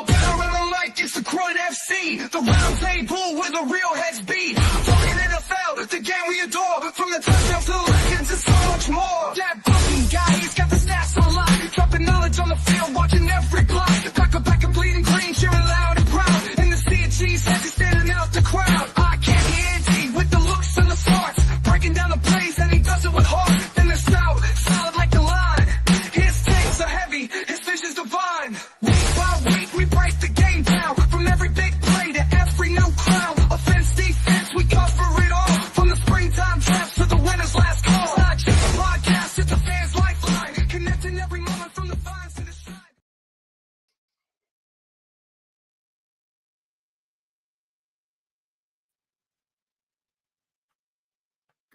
Y'all better run like it's the Krewe NFC, the Roundtable where the real heads be. Talking NFL, the game we adore. From the touchdowns to the legends and so much more. That bucking guy, he's got the stats on lock. Dropping knowledge on the field, watching every block. Back and bleeding green, cheering loud and proud. In the sea of cheese, as he's standing out the crowd. I can't hear with the looks and the smarts. Breaking down the plays, and he does it with heart. Then the stout, solid like the line. His takes are heavy, his vision's divine. Week by week, we break the game down. From every big play to every new crown. Offense, defense, we cover it all. From the springtime drafts to the winner's last call. It's not just a podcast, it's a fan's lifeline. Connecting every moment from the vines to the shine.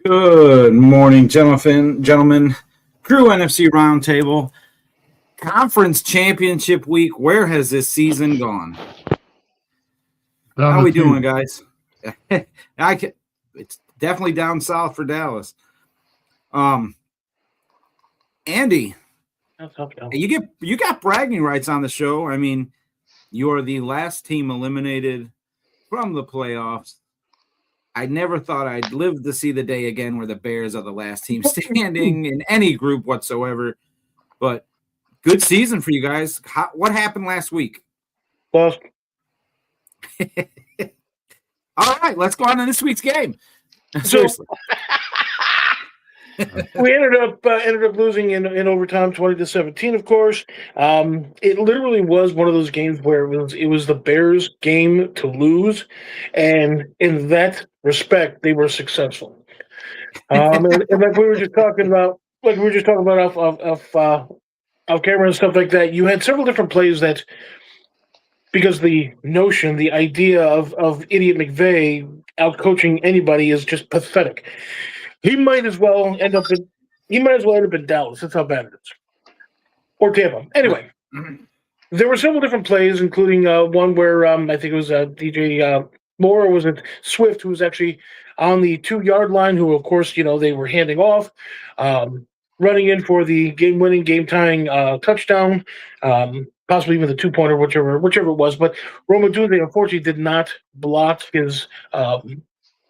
Good morning, gentlemen. Krewe NFC Roundtable. Conference Championship Week. Where has this season gone? How are we doing, guys? It's definitely down south for Dallas. Andy, you got bragging rights on the show. I mean, you are the last team eliminated from the playoffs. I never thought I'd live to see the day again where the Bears are the last team standing in any group whatsoever. But good season for you guys. What happened last week? Lost. All right, let's go on to this week's game. Seriously. We ended up losing in overtime, 20-17. Of course, it literally was one of those games where it was the Bears' game to lose, and in that respect, they were successful. And like we were just talking about, off camera and stuff like that, you had several different plays that, because the idea of Idiot McVay out-coaching anybody is just pathetic. He might as well end up in Dallas. That's how bad it is. Or Tampa. Anyway, there were several different plays, including one where I think it was DJ Moore, or was it Swift, who was actually on the 2-yard line, who, of course, they were handing off, running in for the game-winning, game-tying touchdown, possibly even the 2-pointer, whichever it was. But Roma Dunde, unfortunately, did not block his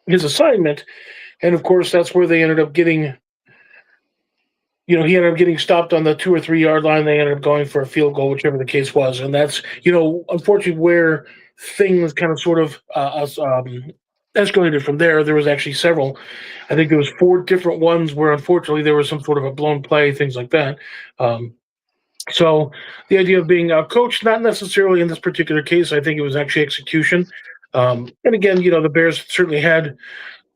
assignment. And, of course, that's where they ended up getting, he ended up getting stopped on the 2 or 3 yard line. They ended up going for a field goal, whichever the case was. And that's, unfortunately, where things kind of sort of escalated from there. There was actually several. I think there was 4 different ones where, unfortunately, there was some sort of a blown play, things like that. So the idea of being coached, not necessarily in this particular case. I think it was actually execution. And, again, the Bears certainly had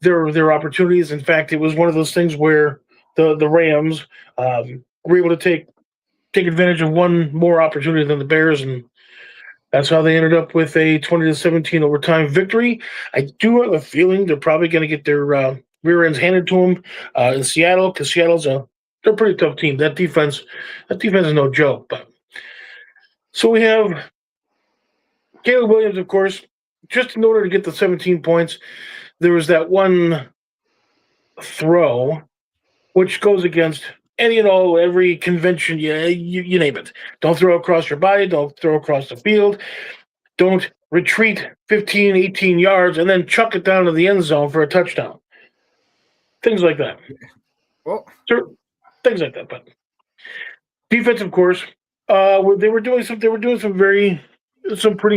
their opportunities. In fact, it was one of those things where the Rams were able to take advantage of one more opportunity than the Bears, and that's how they ended up with a 20-17 overtime victory. I do have a feeling they're probably going to get their rear ends handed to them in Seattle, because Seattle's they're a pretty tough team. That defense is no joke. But so we have Caleb Williams, of course, just in order to get the 17 points. There was that one throw, which goes against every convention, you name it. Don't throw across your body. Don't throw across the field. Don't retreat 15, 18 yards and then chuck it down to the end zone for a touchdown. Things like that. Well, things like that. But defense, of course, they were doing some pretty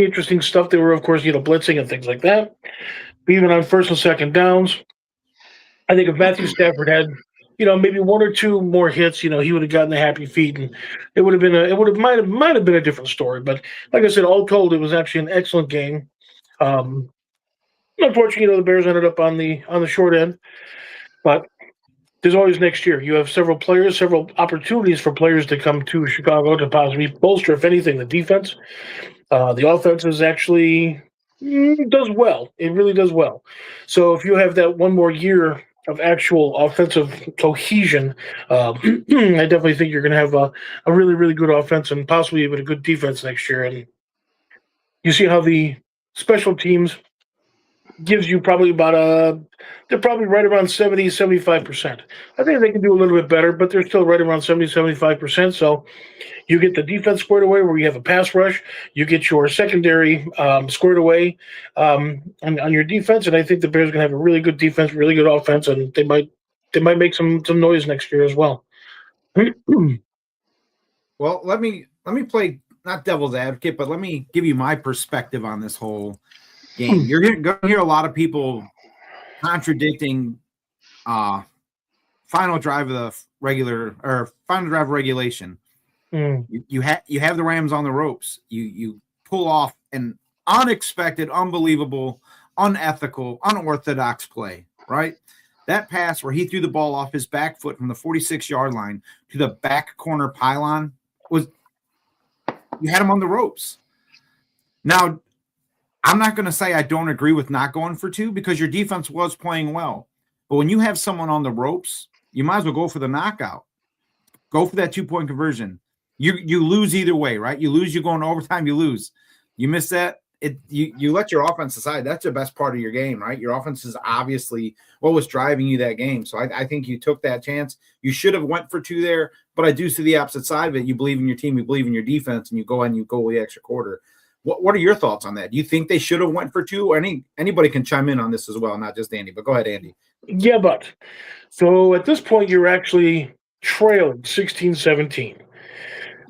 interesting stuff. They were, of course, blitzing and things like that. Even on first and second downs, I think if Matthew Stafford had, maybe 1 or 2 more hits, he would have gotten the happy feet, and it would have might have been a different story. But like I said, all told, it was actually an excellent game. Unfortunately, the Bears ended up on the short end, but there's always next year. You have several opportunities for players to come to Chicago to possibly bolster, if anything, the defense. The offense is actually does well. It really does well. So if you have that one more year of actual offensive cohesion, I definitely think you're going to have a really, really good offense and possibly even a good defense next year. And you see how the special teams gives you probably they're probably right around 70, 75%. I think they can do a little bit better, but they're still right around 70, 75%. So you get the defense squared away where you have a pass rush. You get your secondary squared away on your defense, and I think the Bears are going to have a really good defense, really good offense, and they might make some noise next year as well. Well, let me play not devil's advocate, but let me give you my perspective on this whole game. You're going to hear a lot of people contradicting final drive of regulation. You have the Rams on the ropes. You pull off an unexpected, unbelievable, unethical, unorthodox play, right? That pass where he threw the ball off his back foot from the 46-yard line to the back corner pylon was you had him on the ropes. Now, I'm not going to say I don't agree with not going for two because your defense was playing well. But when you have someone on the ropes, you might as well go for the knockout. Go for that 2-point conversion. You lose either way, right? You lose, you go into overtime, you lose. You miss that, you let your offense aside. That's the best part of your game, right? Your offense is obviously what was driving you that game. So I think you took that chance. You should have went for two there, but I do see the opposite side of it. You believe in your team, you believe in your defense, and you go with the extra quarter. What are your thoughts on that? Do you think they should have went for two? Or anybody can chime in on this as well, not just Andy, but go ahead, Andy. Yeah, but so at this point, you're actually trailing 16-17.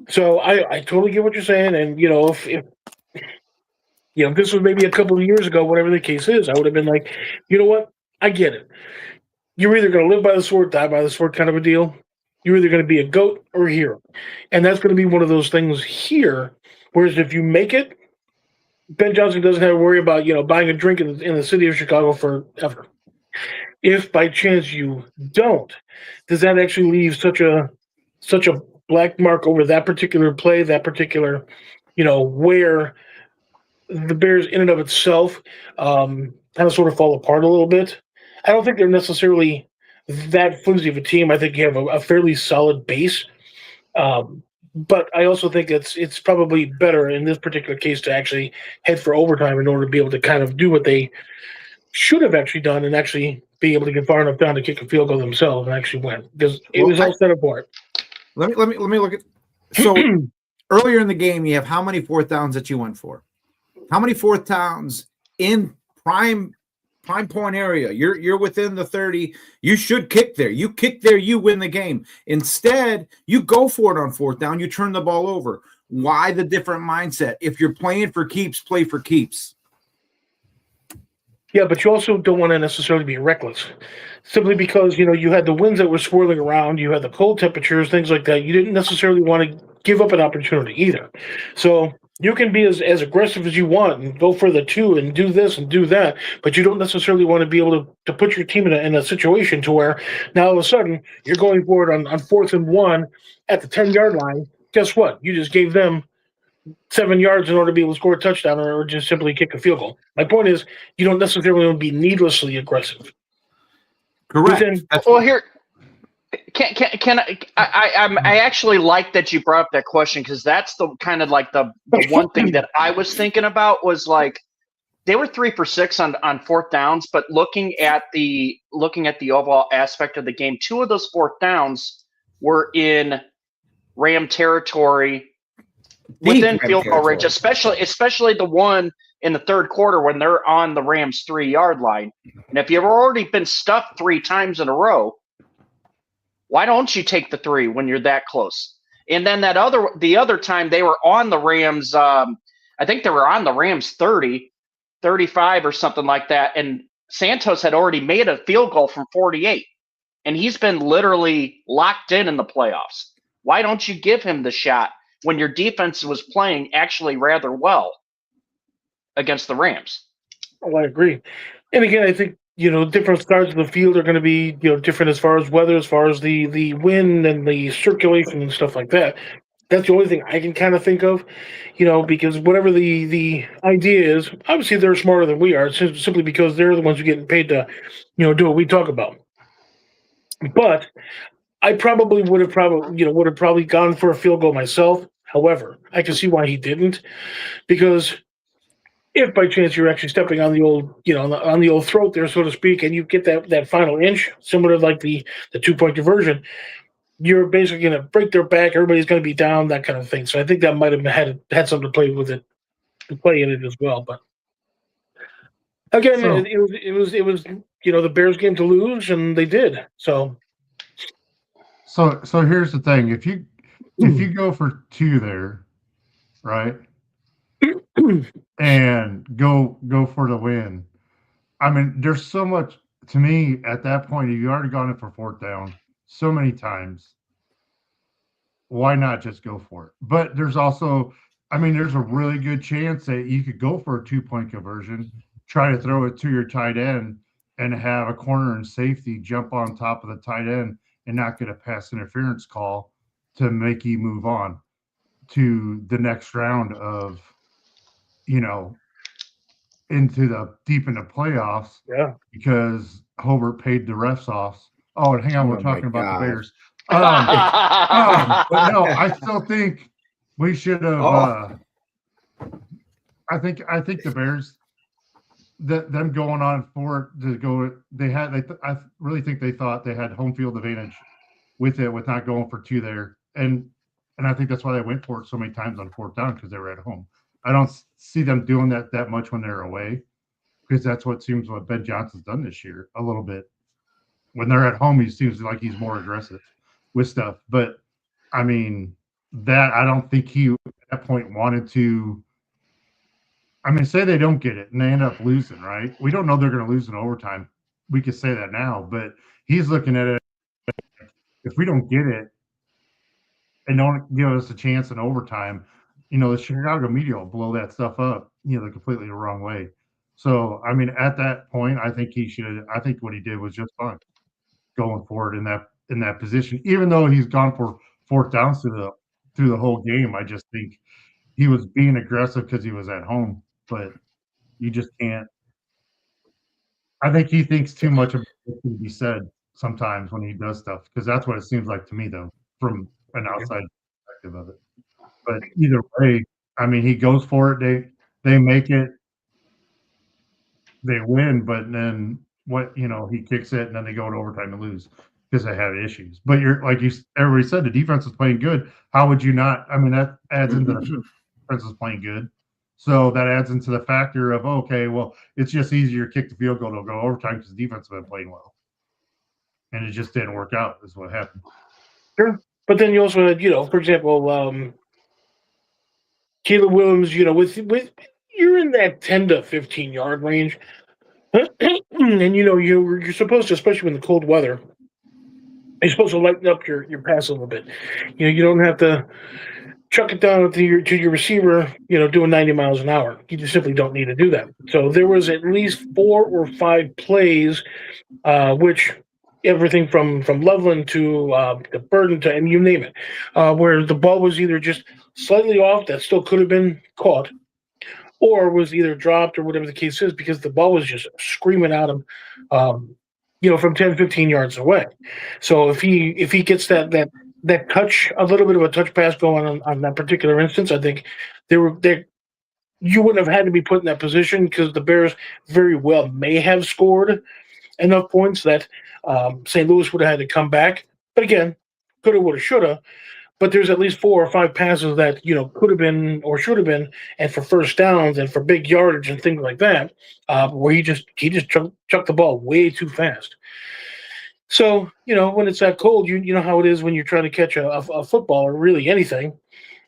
So I totally get what you're saying. And, if this was maybe a couple of years ago, whatever the case is, I would have been like, you know what? I get it. You're either going to live by the sword, die by the sword kind of a deal. You're either going to be a GOAT or a hero. And that's going to be one of those things here. Whereas if you make it, Ben Johnson doesn't have to worry about, buying a drink in the city of Chicago forever. If by chance you don't, does that actually leave such a black mark over that particular play, that particular, where the Bears in and of itself kind of sort of fall apart a little bit? I don't think they're necessarily that flimsy of a team. I think you have a fairly solid base. But I also think it's probably better in this particular case to actually head for overtime in order to be able to kind of do what they should have actually done and actually be able to get far enough down to kick a field goal themselves and actually win because it was all set up for it. Let me look at. So earlier in the game, you have how many fourth downs that you went for? How many fourth downs in prime point area? You're within the 30. You should kick there. You kick there, you win the game. Instead, you go for it on fourth down. You turn the ball over. Why the different mindset? If you're playing for keeps, play for keeps. Yeah, but you also don't want to necessarily be reckless. Simply because, you had the winds that were swirling around, you had the cold temperatures, things like that. You didn't necessarily want to give up an opportunity either. So you can be as aggressive as you want and go for the two and do this and do that, but you don't necessarily want to be able to put your team in a situation to where now all of a sudden you're going for it on 4th and 1 at the 10-yard line. Guess what? You just gave them 7 yards in order to be able to score a touchdown or just simply kick a field goal. My point is you don't necessarily want to be needlessly aggressive. Correct. Well, here, can I actually like that you brought up that question because that's the kind of like the one thing that I was thinking about was like they were 3 for 6 on fourth downs, but looking at the overall aspect of the game, 2 of those fourth downs were in Ram territory within field goal range, especially the one in the third quarter when they're on the Rams 3-yard line. And if you've already been stuffed 3 times in a row, why don't you take the 3 when you're that close? And then the other time they were on the Rams, I think they were on the Rams 30, 35 or something like that. And Santos had already made a field goal from 48. And he's been literally locked in the playoffs. Why don't you give him the shot when your defense was playing actually rather well against the Rams? Oh, I agree. And again, I think, different sides of the field are going to be, different as far as weather, as far as the wind and the circulation and stuff like that. That's the only thing I can kind of think of, because whatever the idea is, obviously they're smarter than we are, simply because they're the ones who are getting paid to, do what we talk about. But I probably would have probably gone for a field goal myself. However, I can see why he didn't, because if by chance you're actually stepping on the old, on the old throat there, so to speak, and you get that final inch, similar to like the 2-point conversion, you're basically going to break their back. Everybody's going to be down, that kind of thing. So I think that might have had something to play with it, to play in it as well. But again, it was the Bears game to lose, and they did. So here's the thing: if you go for 2 there, right, and go for the win, I mean, there's so much to me at that point. You've already gone in for 4th down so many times. Why not just go for it? But there's also, I mean, there's a really good chance that you could go for a 2-point conversion, try to throw it to your tight end, and have a corner and safety jump on top of the tight end and not get a pass interference call to make you move on to the next round of, into the deep in the playoffs. Yeah. Because Hobart paid the refs off. Oh, and hang on, we're talking about the Bears. But no, I still think we should have. I think the Bears, them going on for it to go. I really think they thought they had home field advantage with not going for 2 there, and I think that's why they went for it so many times on 4th down, because they were at home. I don't see them doing that much when they're away, because that's what seems what Ben Johnson's done this year a little bit. When they're at home, he seems like he's more aggressive with stuff. But I mean, that I don't think he at that point wanted to. I mean, say they don't get it and they end up losing, right? We don't know they're going to lose in overtime. We could say that now, but he's looking at it. If we don't get it and don't give us a chance in overtime, the Chicago media will blow that stuff up, completely the wrong way. So, I mean, at that point, I think what he did was just fine going forward in that position, even though he's gone for 4th downs through the whole game. I just think he was being aggressive because he was at home, but you just can't. I think he thinks too much about what can be said sometimes when he does stuff, because that's what it seems like to me, though, from an outside perspective of it. But either way, I mean, he goes for it. They make it. They win, but then he kicks it, and then they go to overtime and lose because they had issues. But everybody said, the defense is playing good. How would you not? I mean, that adds into the defense is playing good. So that adds into the factor of, okay, well, it's just easier to kick the field goal to go overtime because the defense has been playing well. And it just didn't work out, is what happened. Sure. But then you also had, for example, Caleb Williams, with you're in that 10 to 15 yard range. And you're supposed to, especially in the cold weather, you're supposed to lighten up your pass a little bit. You don't have to chuck it down to your receiver, doing 90 miles an hour. You just simply don't need to do that. So there was at least 4 or 5 plays, which everything from Loveland to the Burden to, and you name it, where the ball was either just slightly off, that still could have been caught, or was either dropped or whatever the case is, because the ball was just screaming at him, from 10, 15 yards away. So if he gets that touch, a little bit of a touch pass going on that particular instance, I think you wouldn't have had to be put in that position, because the Bears very well may have scored enough points that St. Louis would have had to come back. But again, coulda, woulda, shoulda. But there's at least 4 or 5 passes that could have been or should have been, and for first downs and for big yardage and things like that, where he just chucked the ball way too fast. So when it's that cold, you know how it is when you're trying to catch a football or really anything.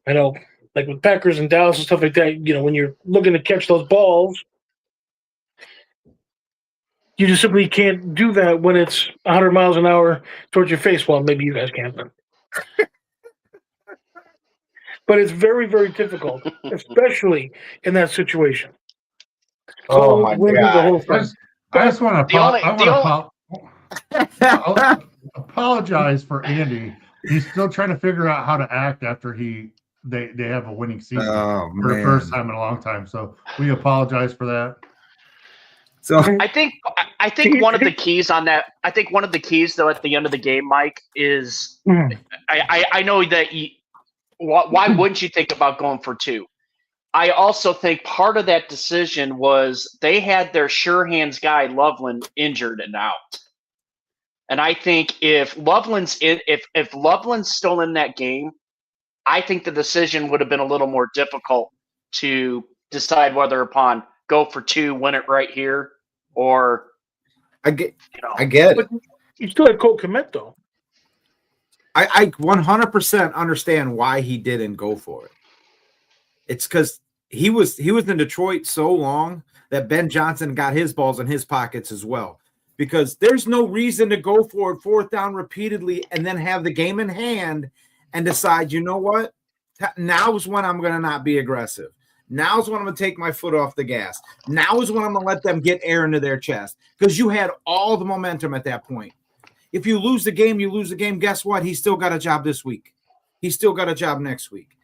I know, like with Packers and Dallas and stuff like that. When you're looking to catch those balls, you just simply can't do that when it's 100 miles an hour towards your face. Well, maybe you guys can. But it's very, very difficult, especially in that situation. Oh, my God. I just want to apologize for Andy. He's still trying to figure out how to act after they have a winning season for the first time in a long time. So we apologize for that. So I think one of the keys on that. I think one of the keys, though, at the end of the game, Mike, is I know that why wouldn't you think about going for 2? I also think part of that decision was they had their sure hands guy Loveland injured and out. And I think if Loveland's still in that game, I think the decision would have been a little more difficult to decide whether upon go for 2, win it right here, or I get it. But you still had Cole Kmet, though. I 100% understand why he didn't go for it. It's because he was in Detroit so long that Ben Johnson got his balls in his pockets as well. Because there's no reason to go for it 4th down repeatedly and then have the game in hand and decide, you know what? Now is when I'm going to not be aggressive. Now is when I'm going to take my foot off the gas. Now is when I'm going to let them get air into their chest. Because you had all the momentum at that point. If you lose the game, you lose the game. Guess what? He's still got a job this week. He's still got a job next week.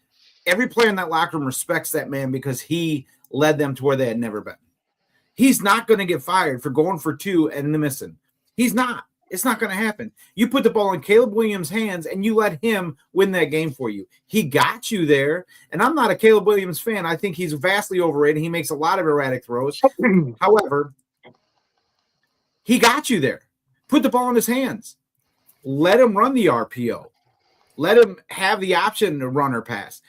Every player in that locker room respects that man because he led them to where they had never been. He's not going to get fired for going for 2 and missing. He's not. It's not going to happen. You put the ball in Caleb Williams' hands and you let him win that game for you. He got you there. And I'm not a Caleb Williams fan. I think he's vastly overrated. He makes a lot of erratic throws. However, he got you there. Put the ball in his hands. Let him run the RPO. Let him have the option to run or pass.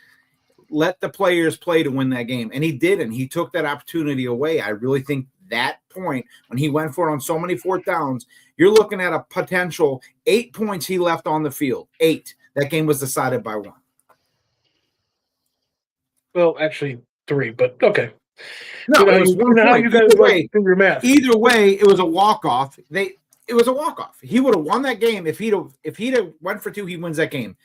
Let the players play to win that game. And he didn't. He took that opportunity away. I really think that point, when he went for it on so many 4th downs, you're looking at a potential 8 points he left on the field. 8. That game was decided by 1. Well, actually 3, but okay. No, it was 1 point. You guys do your math. Either way, it was a walk-off. It was a walk-off. He would have won that game. If he'd have went for 2, he wins that game.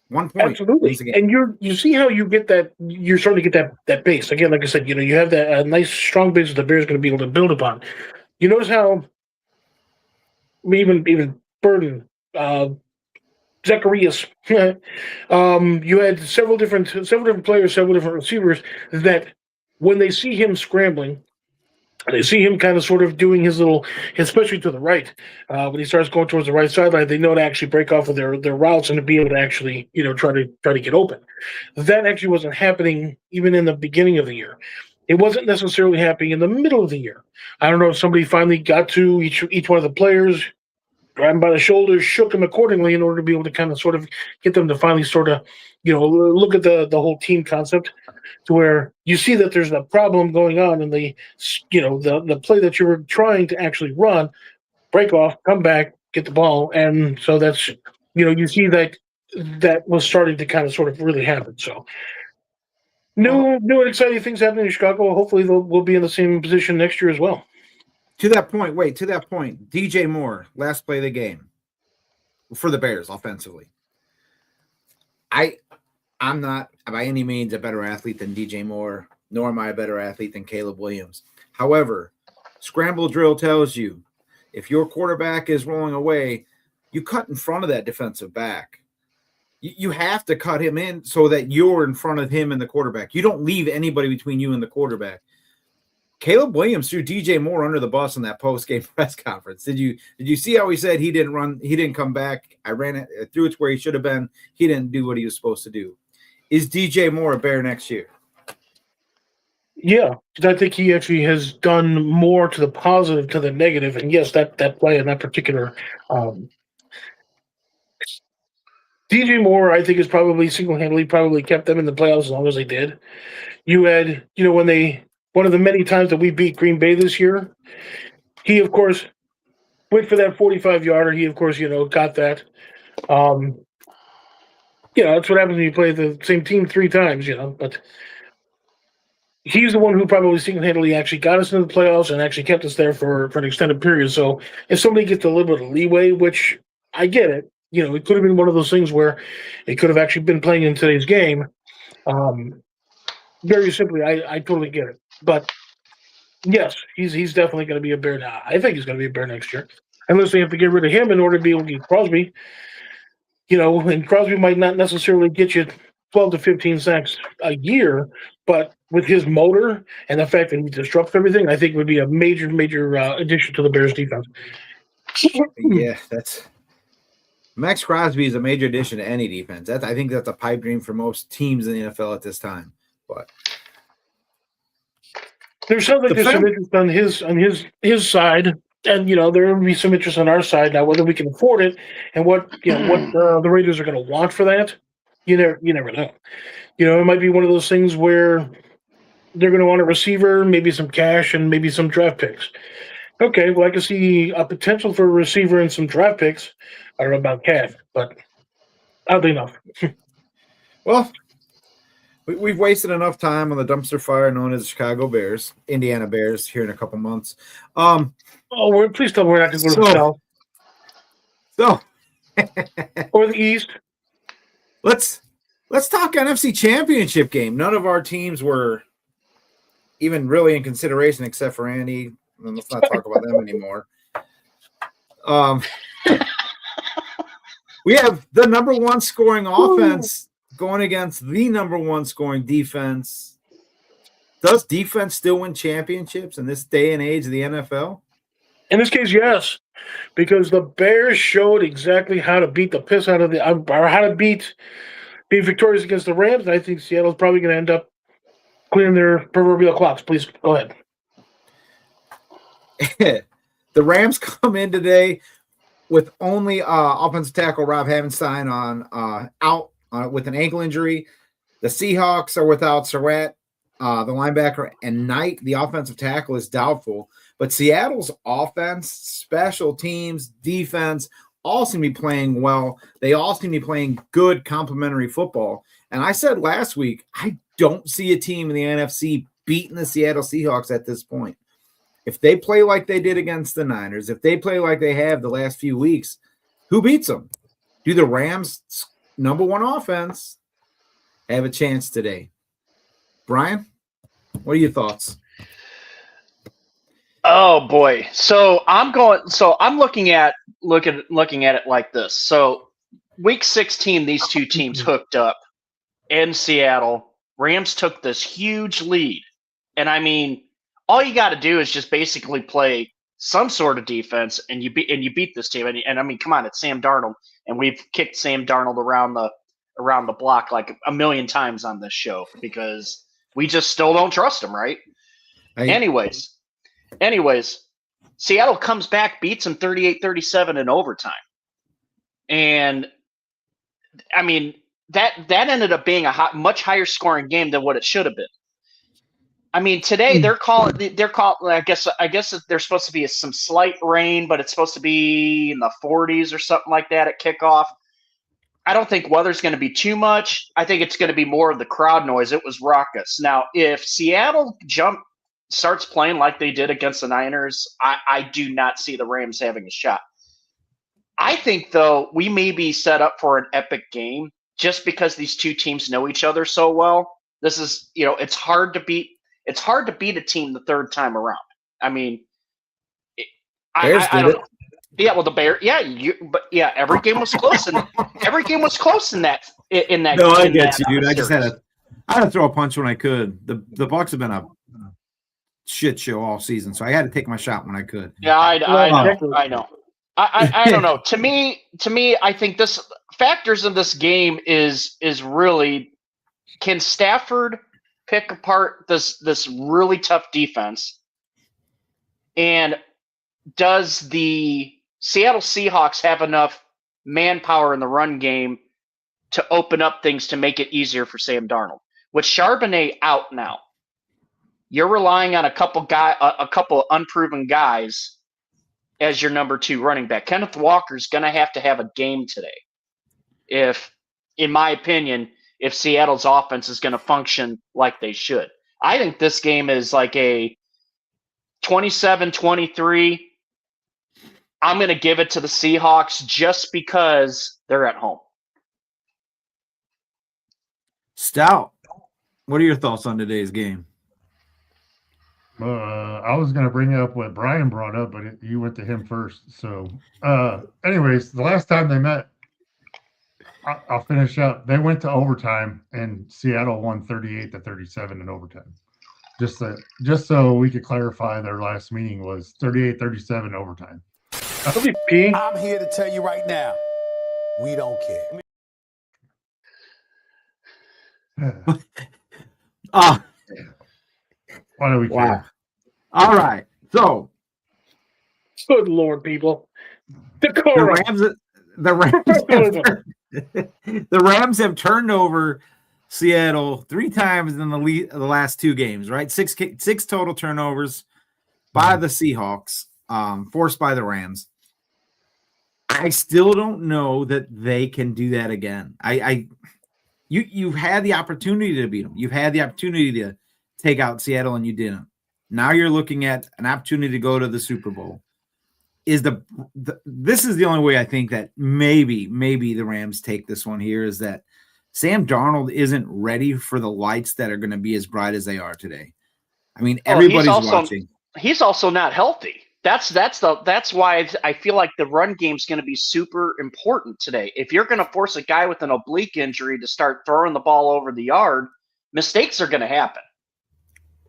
1 point. Absolutely. And you see how you get that, you're starting to get that base. Again, like I said, you have that nice strong base that the Bears going to be able to build upon. You notice how even Burden, Zacharias, you had several different players, several different receivers that when they see him scrambling, they see him kind of sort of doing his little, especially to the right, when he starts going towards the right sideline, they know to actually break off of their routes and to be able to actually, try to get open. That actually wasn't happening even in the beginning of the year. It wasn't necessarily happening in the middle of the year. I don't know if somebody finally got to each one of the players, grabbed him by the shoulders, shook him accordingly in order to be able to kind of sort of get them to finally sort of, look at the whole team concept, to where you see that there's a problem going on in the play that you were trying to actually run, break off, come back, get the ball. And so that's, you see that was starting to kind of sort of really happen. So new and exciting things happening in Chicago. Hopefully we'll be in the same position next year as well. To that point, DJ Moore, last play of the game for the Bears offensively. I'm not by any means a better athlete than DJ Moore, nor am I a better athlete than Caleb Williams. However, scramble drill tells you if your quarterback is rolling away, you cut in front of that defensive back. You have to cut him in so that you're in front of him and the quarterback. You don't leave anybody between you and the quarterback. Caleb Williams threw DJ Moore under the bus in that post-game press conference. Did you see how he said he didn't run? He didn't come back. I ran it, threw it to where he should have been. He didn't do what he was supposed to do. Is DJ Moore a Bear next year? Yeah, I think he actually has done more to the positive to the negative. And yes, that play in that particular DJ Moore, I think, is probably single-handedly probably kept them in the playoffs as long as they did. You had, when one of the many times that we beat Green Bay this year, he, of course, went for that 45-yarder. He, of course, got that. That's what happens when you play the same team 3 times, but he's the one who probably single-handedly actually got us into the playoffs and actually kept us there for an extended period. So if somebody gets a little bit of leeway, which I get it, it could have been one of those things where it could have actually been playing in today's game. Very simply, I totally get it. But yes, he's definitely going to be a Bear now. I think he's going to be a Bear next year, unless they have to get rid of him in order to be able to get Crosby. And Crosby might not necessarily get you 12 to 15 sacks a year, but with his motor and the fact that he disrupts everything, I think would be a major, major addition to the Bears defense. Yeah, Max Crosby is a major addition to any defense. I think that's a pipe dream for most teams in the NFL at this time. But There sounds like there's some interest on his side, and there will be some interest on our side now. Whether we can afford it and what the Raiders are going to want for that, you never know. It might be one of those things where they're going to want a receiver, maybe some cash, and maybe some draft picks. Okay, well, I can see a potential for a receiver and some draft picks. I don't know about cash, but oddly enough. Well, we've wasted enough time on the dumpster fire known as the Chicago Bears, Indiana Bears, here in a couple months. Please tell me we're not going to go to the South. Or the East. Let's talk NFC Championship game. None of our teams were even really in consideration except for Andy. Let's not talk about them anymore. We have the number one scoring offense going against the number one scoring defense. Does defense still win championships in this day and age of the NFL? In this case, yes, because the Bears showed exactly how to beat the piss out of or how to be victorious against the Rams. And I think Seattle's probably going to end up clearing their proverbial clocks. Please go ahead. The Rams come in today with only offensive tackle Rob Havenstein out with an ankle injury. The Seahawks are without Surratt, the linebacker, and Knight, the offensive tackle, is doubtful. But Seattle's offense, special teams, defense, all seem to be playing well. They all seem to be playing good complementary football. And I said last week, I don't see a team in the NFC beating the Seattle Seahawks at this point. If they play like they did against the Niners, if they play like they have the last few weeks, who beats them? Do the Rams' number one offense have a chance today? Brian, what are your thoughts? Oh boy. So I'm looking at it like this. So week 16, these two teams hooked up in Seattle. Rams took this huge lead. And I mean, all you got to do is just basically play some sort of defense, and you beat this team. And I mean, come on, it's Sam Darnold, and we've kicked Sam Darnold around the block like a million times on this show because we just still don't trust him, right? Anyways, Seattle comes back, beats them 38-37 in overtime, and I mean that ended up being a much higher scoring game than what it should have been. I mean, today they're calling. I guess there's supposed to be some slight rain, but it's supposed to be in the 40s or something like that at kickoff. I don't think weather's going to be too much. I think it's going to be more of the crowd noise. It was raucous. Now, if Seattle starts playing like they did against the Niners, I do not see the Rams having a shot. I think, though, we may be set up for an epic game just because these two teams know each other so well. This is, it's hard to beat. It's hard to beat a team the third time around. I mean, I don't know. Yeah, well, the Bears. Yeah, every game was close, and every game was close in that. No, I get you, dude. I just had to throw a punch when I could. The Bucs have been a shit show all season, so I had to take my shot when I could. Yeah, I know. I don't know. To me, I think this factors in this game is really, can Stafford pick apart this really tough defense, and does the Seattle Seahawks have enough manpower in the run game to open up things to make it easier for Sam Darnold? With Charbonnet out now, you're relying on a couple unproven guys as your number two running back. Kenneth Walker's going to have a game today, in my opinion, if Seattle's offense is going to function like they should. I think this game is like a 27-23. I'm going to give it to the Seahawks just because they're at home. Stout, what are your thoughts on today's game? I was going to bring up what Brian brought up, but you went to him first. So, anyways, the last time they met, I'll finish up. They went to overtime, and Seattle won 38-37 in overtime. Just so we could clarify, their last meeting was 38-37 overtime. I'm here to tell you right now, we don't care. Why do we care? All right. So Good Lord, people. the Rams have turned over Seattle 3 times in the last 2 games, right? 6 total turnovers by the Seahawks, forced by the Rams. I still don't know that they can do that again. You've had the opportunity to beat them. You've had the opportunity to take out Seattle, and you didn't. Now you're looking at an opportunity to go to the Super Bowl. This is the only way I think that maybe the Rams take this one here, is that Sam Darnold isn't ready for the lights that are going to be as bright as they are today. I mean, everybody's watching. He's also not healthy. That's why I feel like the run game's going to be super important today. If you're going to force a guy with an oblique injury to start throwing the ball over the yard, mistakes are going to happen.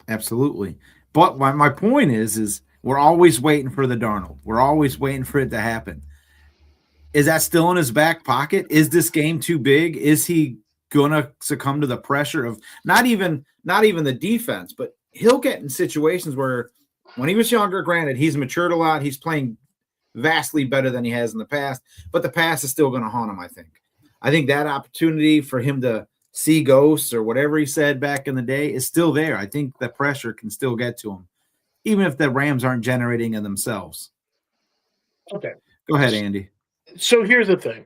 Absolutely. But my point is we're always waiting for the Darnold. We're always waiting for it to happen. Is that still in his back pocket? Is this game too big? Is he going to succumb to the pressure of not even the defense, but he'll get in situations where when he was younger, granted, he's matured a lot. He's playing vastly better than he has in the past, but the past is still going to haunt him, I think. I think that opportunity for him to see ghosts or whatever he said back in the day is still there. I think the pressure can still get to him, even if the Rams aren't generating it themselves. Okay. Go ahead, Andy. So here's the thing.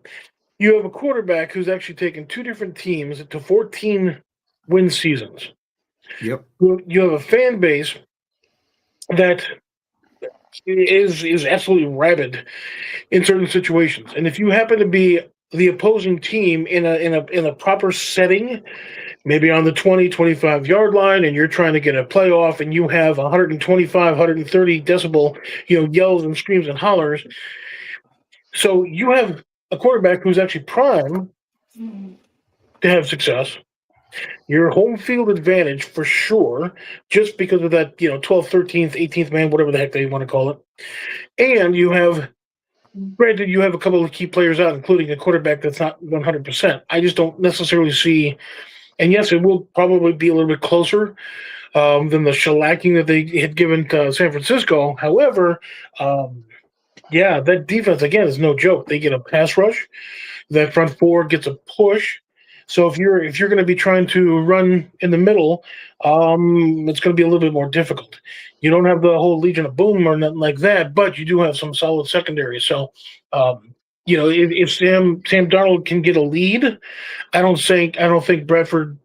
You have a quarterback who's actually taken 2 different teams to 14 win seasons. Yep. You have a fan base that is absolutely rabid in certain situations. And if you happen to be the opposing team in a proper setting, maybe on the 20-25 yard line, and you're trying to get a playoff, and you have 125, 130 decibel, yells and screams and hollers. So you have a quarterback who's actually prime to have success. Your home field advantage for sure, just because of that, 12th, 13th, 18th man, whatever the heck they want to call it. And you have a couple of key players out, including a quarterback that's not 100%. I just don't necessarily see, and yes, it will probably be a little bit closer than the shellacking that they had given to San Francisco. However, that defense, again, is no joke. They get a pass rush. That front four gets a push. So if you're going to be trying to run in the middle, it's going to be a little bit more difficult. You don't have the whole Legion of Boom or nothing like that, but you do have some solid secondary. So, if Sam Darnold can get a lead, I don't think Bradford,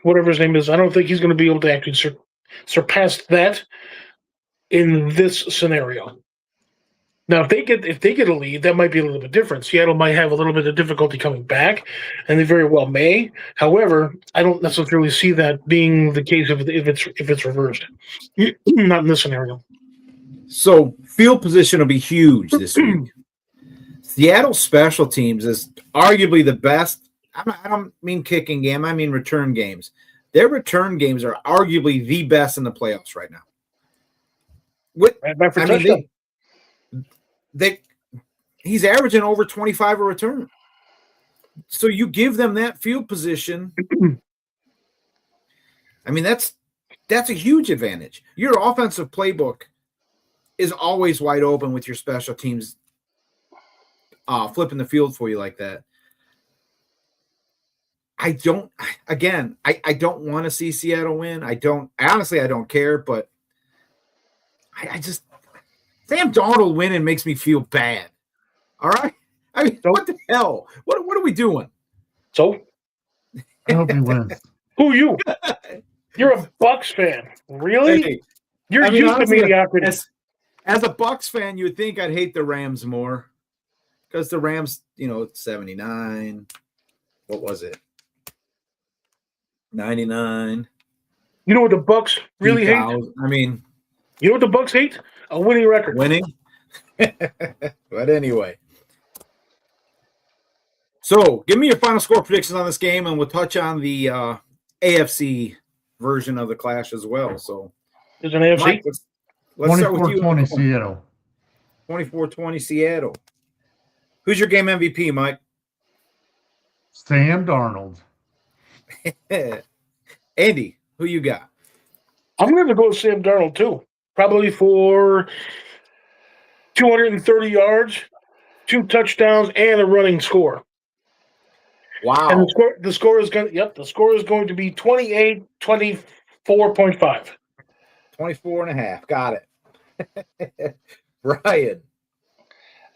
whatever his name is, I don't think he's going to be able to actually surpass that in this scenario. Now, if they get a lead, that might be a little bit different. Seattle might have a little bit of difficulty coming back, and they very well may. However, I don't necessarily see that being the case if it's reversed. Not in this scenario. So field position will be huge this week. Seattle special teams is arguably the best. I don't mean kicking game. I mean return games. Their return games are arguably the best in the playoffs right now. He's averaging over 25 a return. So you give them that field position. I mean, that's a huge advantage. Your offensive playbook is always wide open with your special teams flipping the field for you like that. I don't want to see Seattle win. I don't care, but I just Sam Darnold winning makes me feel bad. All right? I mean, what the hell? What are we doing? So? I hope he wins. Who you? You're a Bucs fan. Really? Hey, You're used to mediocrity. As a Bucs fan, you would think I'd hate the Rams more. Because the Rams, 79. What was it? 99. You know what the Bucs really hate? I mean, you know what the Bucs hate? A winning record. Winning? But anyway. So, give me your final score predictions on this game, and we'll touch on the AFC version of the clash as well. So, there's an AFC? Mike, let's start with you. 24-20 Seattle. 24-20 Seattle. Who's your game MVP, Mike? Sam Darnold. Andy, who you got? I'm going to go with Sam Darnold, too. probably for 230 yards, 2 touchdowns, and a running score. Wow. And the score is going to be 28-24.5. 24 and a half. Got it. Ryan.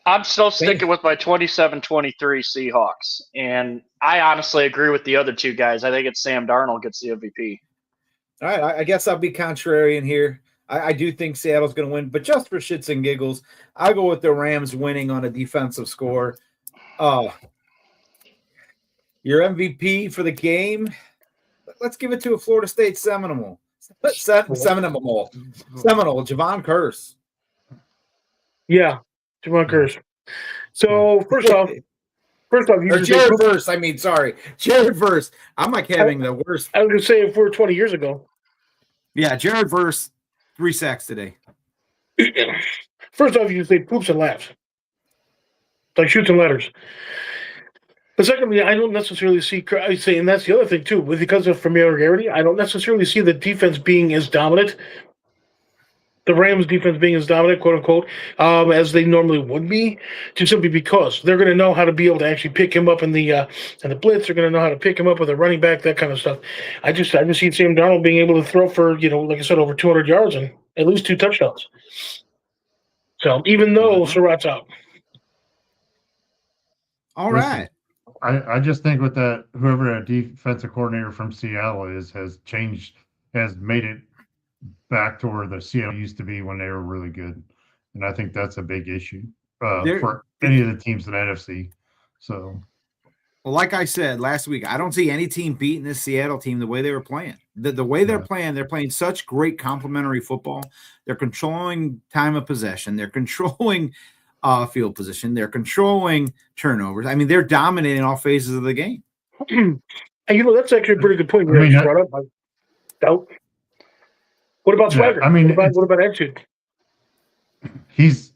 I'm still sticking with my 27-23 Seahawks. And I honestly agree with the other two guys. I think it's Sam Darnold gets the MVP. All right. I guess I'll be contrarian here. I do think Seattle's going to win, but just for shits and giggles, I'll go with the Rams winning on a defensive score. Your MVP for the game, let's give it to a Florida State Seminole. Seminole, Javon Curse. Yeah, Javon Curse. So first off, or Jared Verse. Jared Verse. I'm like having the worst. I was going to say if we're 20 years ago. Yeah, Jared Verse, 3 sacks today. First off, you say poops and laughs, like shoots and letters. But secondly, I don't necessarily see. I say, and that's the other thing too, because of familiarity. I don't necessarily see the defense being as dominant, the Rams' defense being as dominant, quote unquote, as they normally would be, just simply because they're going to know how to be able to actually pick him up in the blitz. They're going to know how to pick him up with a running back, that kind of stuff. I just see Sam Darnold being able to throw for, like I said, over 200 yards and at least 2 touchdowns. So even though Surratt's out. All right. I just think with that, whoever a defensive coordinator from Seattle has made it back to where the Seattle used to be when they were really good. And I think that's a big issue for any of the teams in the NFC. So, well, like I said last week, I don't see any team beating this Seattle team the way they were playing. The way they're playing such great complementary football. They're controlling time of possession. They're controlling field position. They're controlling turnovers. I mean, they're dominating all phases of the game. And that's actually a pretty good point. Brought up. Doubt. What about Swagger? What about attitude? He's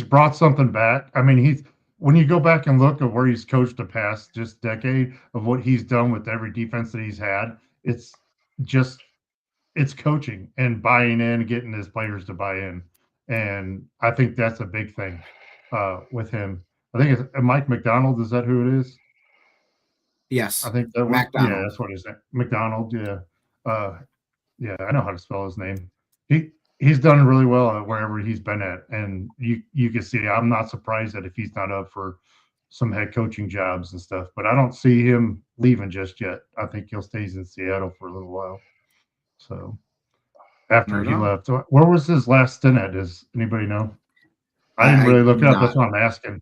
brought something back. I mean, when you go back and look at where he's coached the past just decade of what he's done with every defense that he's had, it's coaching and buying in, getting his players to buy in. And I think that's a big thing with him. I think it's Mike McDonald. Is that who it is? Yes. I think that was, McDonald. Yeah, that's what it is. McDonald, yeah. Yeah, I know how to spell his name. He's done really well at wherever he's been at. And you can see, I'm not surprised that if he's not up for some head coaching jobs and stuff. But I don't see him leaving just yet. I think he'll stay in Seattle for a little while. So after he left. Where was his last stint at? Does anybody know? I didn't really look it up. That's what I'm asking.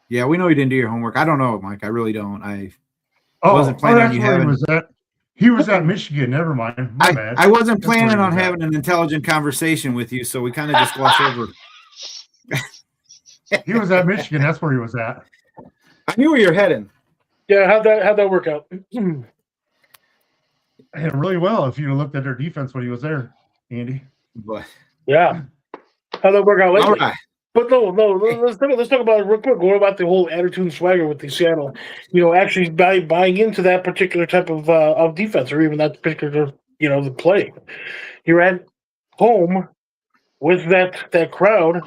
Yeah, we know you didn't do your homework. I don't know, Mike. I really don't. I wasn't planning on you having. He was at Michigan. Never mind. My bad. I wasn't planning on having an intelligent conversation with you, so we kind of just glossed over. He was at Michigan. That's where he was at. I knew where you're heading. Yeah, how'd that work out? Really well if you looked at their defense when he was there, Andy. But yeah, how'd that work out lately? All right. But no. Let's talk about it real quick. What about the whole attitude and swagger with the Seattle? Actually buying into that particular type of defense, or even that particular the play. You're at home with that crowd.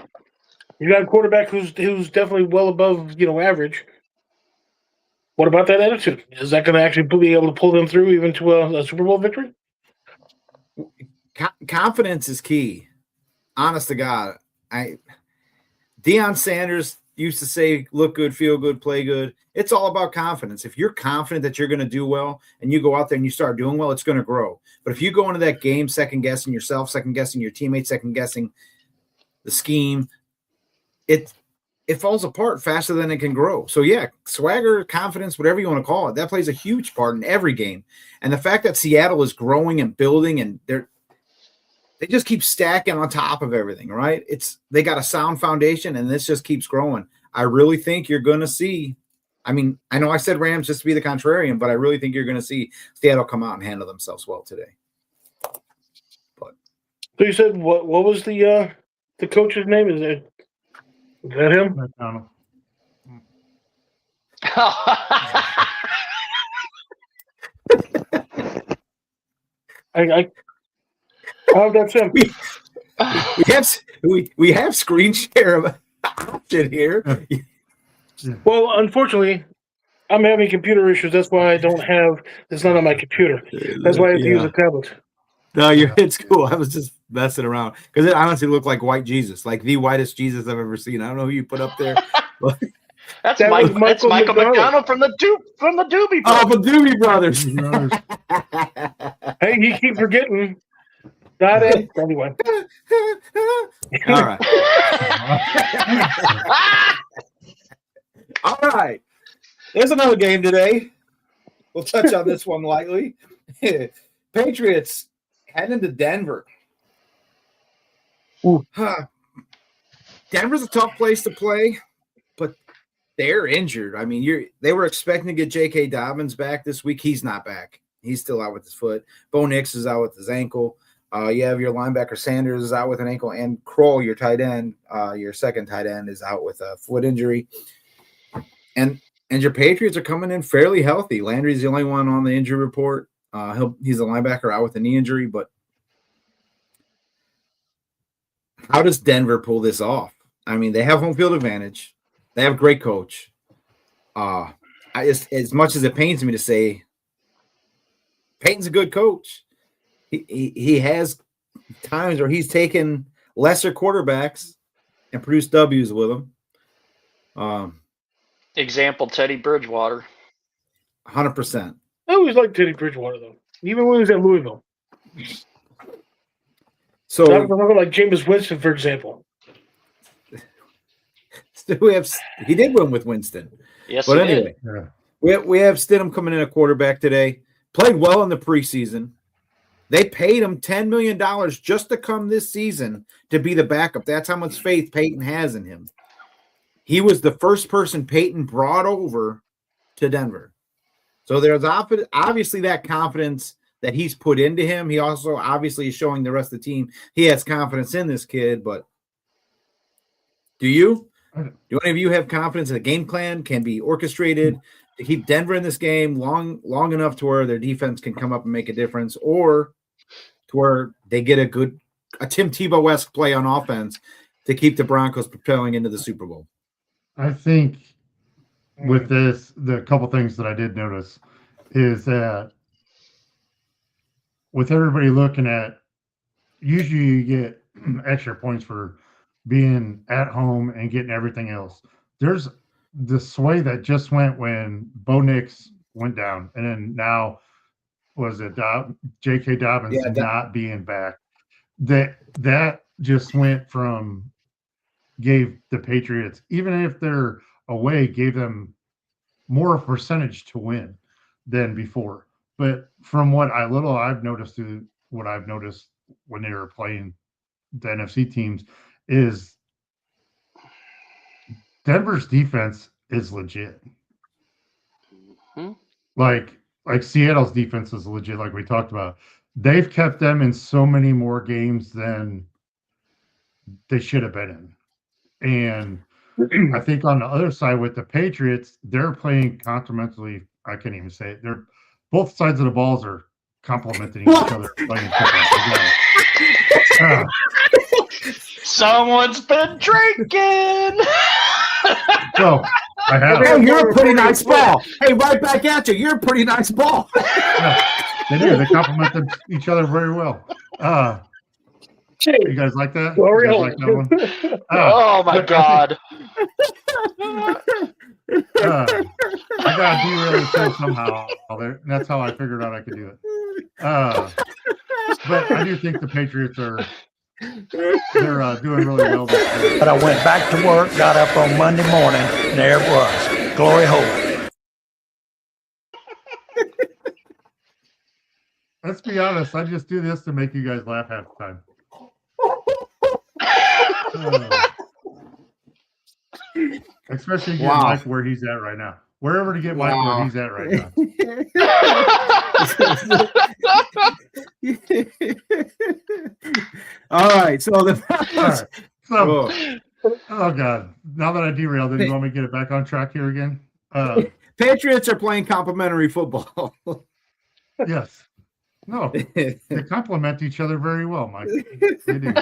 You got a quarterback who's definitely well above average. What about that attitude? Is that going to actually be able to pull them through even to a Super Bowl victory? Confidence is key. Honest to God, Deion Sanders used to say, look good, feel good, play good. It's all about confidence. If you're confident that you're going to do well and you go out there and you start doing well, it's going to grow. But if you go into that game second-guessing yourself, second-guessing your teammates, second-guessing the scheme, it falls apart faster than it can grow. So, yeah, swagger, confidence, whatever you want to call it, that plays a huge part in every game. And the fact that Seattle is growing and building and they just keep stacking on top of everything, right? They got a sound foundation, and this just keeps growing. I really think you're going to see – I mean, I know I said Rams just to be the contrarian, but I really think you're going to see Seattle come out and handle themselves well today. So you said what was the coach's name? Is that him? McDonald. That's him. we have screen share option here. Well, unfortunately, I'm having computer issues. That's why I don't have. It's not on my computer. That's why I have to use a tablet. No, it's cool. I was just messing around because it honestly looked like white Jesus, like the whitest Jesus I've ever seen. I don't know who you put up there. But that's Michael McDonald from the Doobie Brothers. Oh, the Doobie Brothers. Hey, you keep forgetting. Not it. Anyway. All right. All right. There's another game today. We'll touch on this one lightly. Patriots heading to Denver. Denver's a tough place to play, but they're injured. I mean, they were expecting to get J.K. Dobbins back this week. He's not back. He's still out with his foot. Bo Nix is out with his ankle. You have your linebacker Sanders is out with an ankle, and Kroll, your tight end, your second tight end, is out with a foot injury. And your Patriots are coming in fairly healthy. Landry's the only one on the injury report. He's a linebacker out with a knee injury, but how does Denver pull this off? I mean, they have home field advantage. They have a great coach. As much as it pains me to say, Peyton's a good coach. He has times where he's taken lesser quarterbacks and produced W's with them. Example, Teddy Bridgewater. 100%. I always liked Teddy Bridgewater, though, even when he was at Louisville. So I remember like Jameis Winston, for example. He did win with Winston. Yes, but anyway, we have Stidham coming in at quarterback today. Played well in the preseason. They paid him $10 million just to come this season to be the backup. That's how much faith Peyton has in him. He was the first person Peyton brought over to Denver. So there's obviously that confidence that he's put into him. He also obviously is showing the rest of the team he has confidence in this kid. But do you? Do any of you have confidence that a game plan can be orchestrated to keep Denver in this game long enough to where their defense can come up and make a difference, or to where they get a Tim Tebow-esque play on offense to keep the Broncos propelling into the Super Bowl? I think with this, the couple things that I did notice is that with everybody looking at, usually you get extra points for being at home and getting everything else. There's the sway that just went when Bo Nix went down, and then now was it J.K. Dobbins not being back. That just went from gave the Patriots, even if they're away, gave them more percentage to win than before. But from what I've noticed through what I've noticed when they were playing the NFC teams is Denver's defense is legit. Mm-hmm. Like Seattle's defense is legit, like we talked about. They've kept them in so many more games than they should have been in. And I think on the other side with the Patriots, they're playing complementary. I can't even say it. They're both sides of the balls are complementing each other. Playing football. Someone's been drinking. So I have. Hey, you're a pretty nice ball. Hey, right back at you. You're a pretty nice ball. Yeah, they do. They complement each other very well. You guys like that? You guys like that one? Oh my God! I got to derail the show somehow. That's how I figured out I could do it. But I do think the Patriots are doing really well this year. But I went back to work, got up on Monday morning, and there it was. Glory hole. Let's be honest. I just do this to make you guys laugh half the time. Especially get Mike where he's at right now. Wherever to get Mike where he's at right now. All right. So oh God. Now that I derailed it, you want me to get it back on track here again? Patriots are playing complimentary football. Yes. No, they complement each other very well, Mike. They do.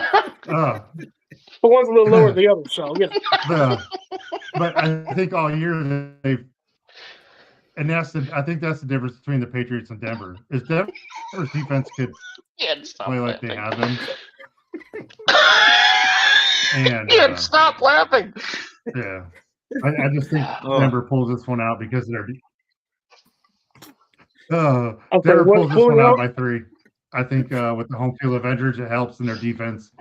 But one's a little lower than the other, so but I think all year they've, and I think that's the difference between the Patriots and Denver. Is Denver's defense could play like they have been. And Can't stop laughing. Yeah, I just think Denver pulls this one out because they're. Denver pulls this one out by 3. I think with the home field advantage, it helps in their defense.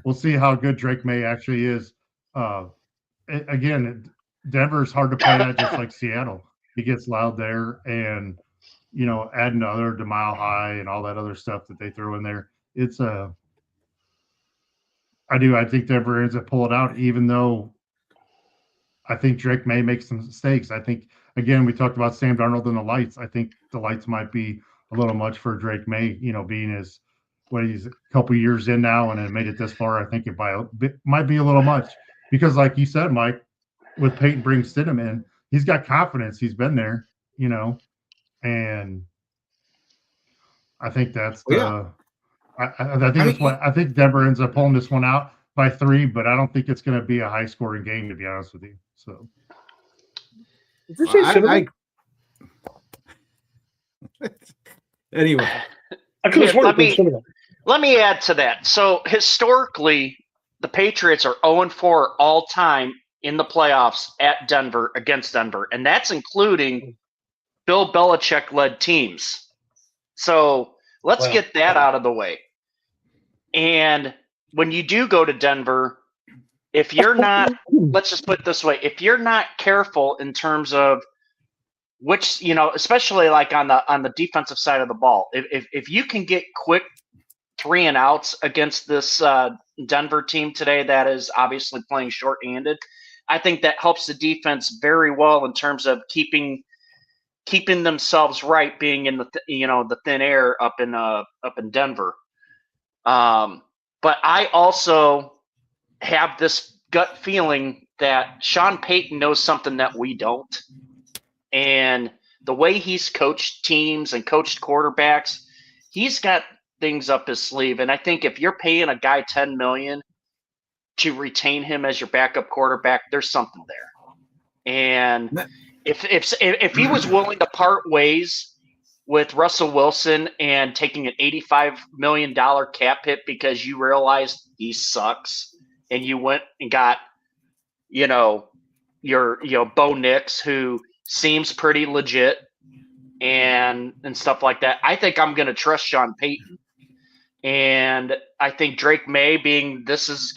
We'll see how good Drake May actually is. Again, Denver's hard to play at, just like Seattle. He gets loud there, and adding to Mile High and all that other stuff that they throw in there. It's I think Denver ends up pulling it out, even though I think Drake May make some mistakes. I think, again, we talked about Sam Darnold and the lights. I think the lights might be a little much for Drake May, being he's a couple years in now and then made it this far. I think it might be a little much because, like you said, Mike, with Peyton bringing Stidham in, he's got confidence. He's been there, and I think that's I think Denver ends up pulling this one out by 3, but I don't think it's going to be a high scoring game, to be honest with you. So, anyway, let me add to that. So historically, the Patriots are 0-4 all time in the playoffs at Denver against Denver, and that's including Bill Belichick led teams. So let's get that out of the way. And when you do go to Denver, if you're not, let's just put it this way, if you're not careful in terms of which, especially like on the defensive side of the ball, if you can get quick 3 and outs against this Denver team today that is obviously playing shorthanded, I think that helps the defense very well in terms of keeping themselves right, being in the thin air up in Denver. But I also have this gut feeling that Sean Payton knows something that we don't. And the way he's coached teams and coached quarterbacks, he's got things up his sleeve. And I think if you're paying a guy $10 million to retain him as your backup quarterback, there's something there. And if he was willing to part ways with Russell Wilson and taking an $85 million cap hit because you realized he sucks, and you went and got, your Bo Nix, who seems pretty legit and stuff like that, I think I'm going to trust Sean Payton. And I think Drake May this is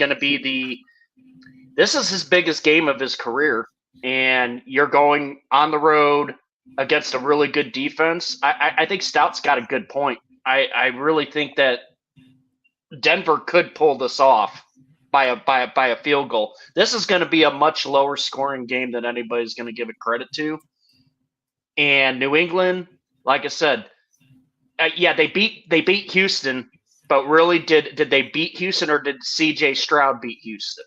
his biggest game of his career. And you're going on the road against a really good defense. I think Stout's got a good point. I really think that Denver could pull this off by a field goal. This is going to be a much lower scoring game than anybody's going to give it credit to. And New England, like I said, they beat Houston, but really did they beat Houston, or did C.J. Stroud beat Houston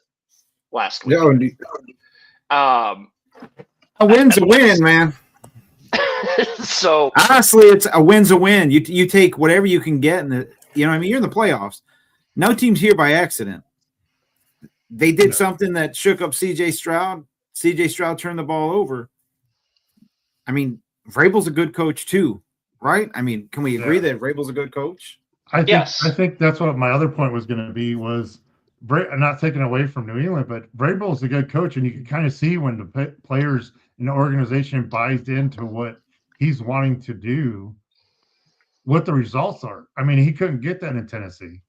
last week? No, a win's a win, man. So honestly, it's a win's a win. You take whatever you can get, you're in the playoffs. No team's here by accident. They did something that shook up C.J. Stroud. C.J. Stroud turned the ball over. Vrabel's a good coach too, right? Can we agree that Vrabel's a good coach? I think that's what my other point was going to be was. I'm not taking away from New England, but Vrabel is a good coach, and you can kind of see when the players in the organization buys into what he's wanting to do, what the results are. He couldn't get that in Tennessee.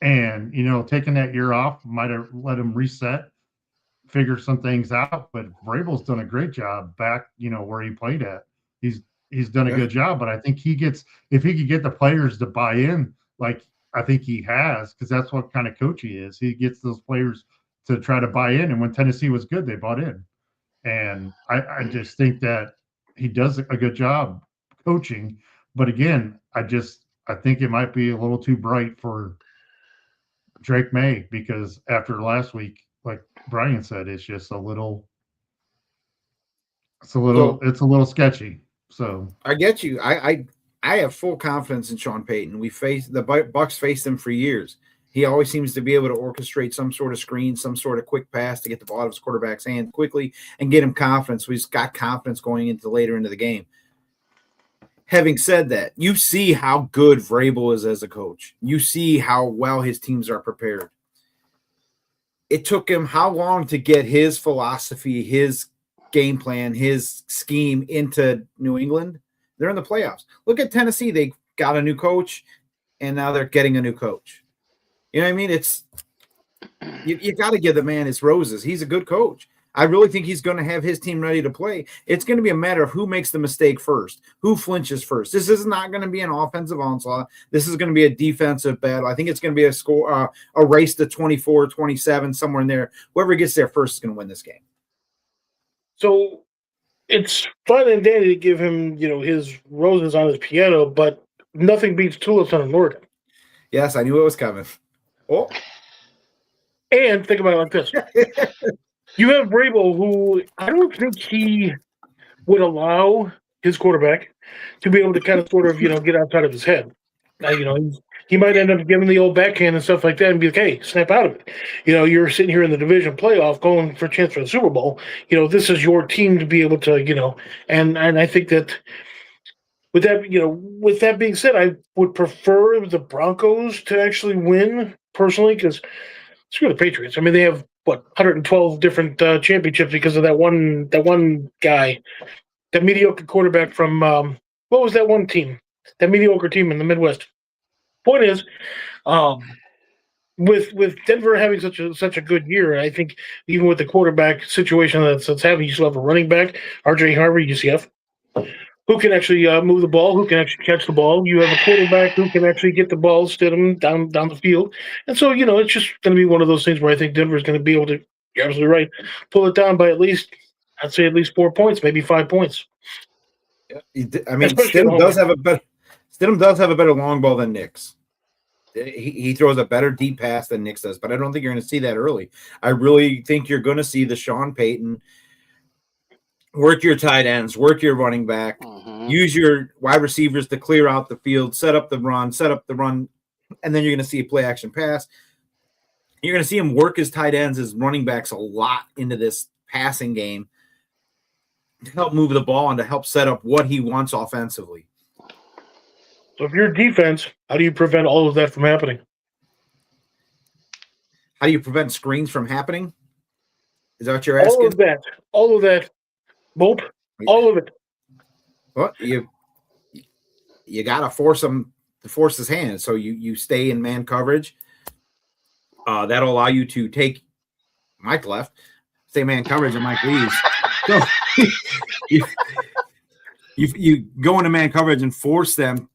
And, taking that year off might have let him reset, figure some things out. But Vrabel's done a great job back, where he played at. He's done a good job, but I think if he could get the players to buy in, like I think he has, because that's what kind of coach he is. He gets those players to try to buy in, and when Tennessee was good, they bought in. And I just think that he does a good job coaching. But again, I think it might be a little too bright for Drake May, because after last week, like Brian said, it's just a little sketchy. So I get you. I have full confidence in Sean Payton. The Bucks faced him for years. He always seems to be able to orchestrate some sort of screen, some sort of quick pass to get the ball out of his quarterback's hand quickly and get him confidence. So he's got confidence going into later into the game. Having said that, you see how good Vrabel is as a coach. You see how well his teams are prepared. It took him how long to get his philosophy, his game plan, his scheme into New England? They're in the playoffs. Look at Tennessee. They got a new coach, and now they're getting a new coach. You know what I mean? It's you got to give the man his roses. He's a good coach. I really think he's going to have his team ready to play. It's going to be a matter of who makes the mistake first, who flinches first. This is not going to be an offensive onslaught. This is going to be a defensive battle. I think it's going to be a race to 24, 27, somewhere in there. Whoever gets there first is going to win this game. So it's fun and dandy to give him, his roses on his piano, but nothing beats tulips on an organ. Yes, I knew it was coming. Oh. And think about it like this. You have Vrabel, who I don't think he would allow his quarterback to be able to kind of sort of, get outside of his head. He might end up giving the old backhand and stuff like that and be like, hey, snap out of it. You're sitting here in the division playoff going for a chance for the Super Bowl. This is your team to be able to, and I think that with that being said, I would prefer the Broncos to actually win personally because screw the Patriots. I mean, they have 112 different championships because of that one guy, that mediocre quarterback from what was that one team? That mediocre team in the Midwest. Point is, with Denver having such a good year, I think even with the quarterback situation that's happening, you still have a running back, R.J. Harvey, UCF, who can actually move the ball, who can actually catch the ball. You have a quarterback who can actually get the ball, stidham down the field. And so, it's just going to be one of those things where I think Denver is going to be able to, you're absolutely right, pull it down by at least 4 points, maybe 5 points. Yeah. I mean, Stidham does have a better long ball than Nick's. He throws a better deep pass than Nick's does, but I don't think you're going to see that early. I really think you're going to see the Sean Payton work your tight ends, work your running back, use your wide receivers to clear out the field, set up the run, and then you're going to see a play action pass. You're going to see him work his tight ends, his running backs a lot into this passing game to help move the ball and to help set up what he wants offensively. So if you're defense, how do you prevent all of that from happening? How do you prevent screens from happening? Is that what you're asking? All of that. Nope. All of it. Well, you got to force him to force his hand. So you stay in man coverage. That'll allow you to take Mike left, stay man coverage, and Mike leaves. So you go into man coverage and force them